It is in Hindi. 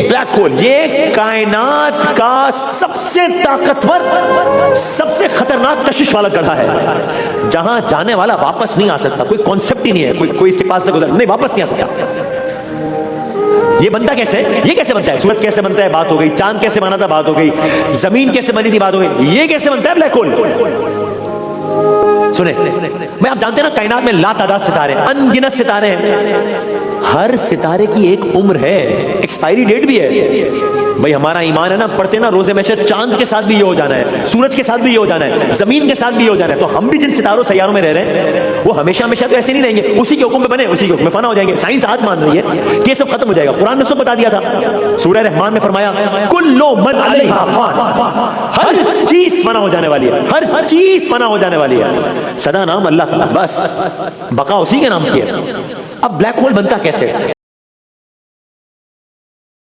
ब्लैक होल, ये कायनात का सबसे ताकतवर, सबसे खतरनाक कशिश वाला गड्ढा है, जहां जाने वाला वापस नहीं आ सकता। कोई कॉन्सेप्ट ही नहीं है, कोई इसके पास से गुजर नहीं, वापस नहीं आ सकता। ये बनता कैसे है? ये कैसे बनता है? सूरज कैसे बनता है, बात हो गई। चांद कैसे बना था, बात हो गई। जमीन कैसे बनी थी, बात हो गई। ये कैसे बनता है ब्लैक होल? सुने, मैं आप जानते हैं ना, कायनात में लातादाद सितारे, अनगिनत सितारे हैं। हर सितारे की एक उम्र है, एक्सपायरी डेट भी है। भाई हमारा ईमान है ना, पढ़ते ना रोजे में, चांद के साथ भी ये हो जाना है, सूरज के साथ भी ये हो जाना है, जमीन के साथ भी ये हो जाना है। तो हम भी जिन सितारों सैयारों में रह रहे हैं, वो हमेशा हमेशा तो ऐसे नहीं रहेंगे, उसी के हुक्म पे बने, उसी के हुक्म में फना हो जाएंगे। साइंस आज मान रही है कि ये सब खत्म हो जाएगा। कुरान ने सब बता दिया था। सूरह रहमान में फरमाया, कुल्लु मन अलैहा फान, हर चीज फना हो जाने वाली है, हर चीज फना हो जाने वाली है। सदा नाम अल्लाह का, बस बका उसी के नाम की है। अब ब्लैक होल बनता कैसे?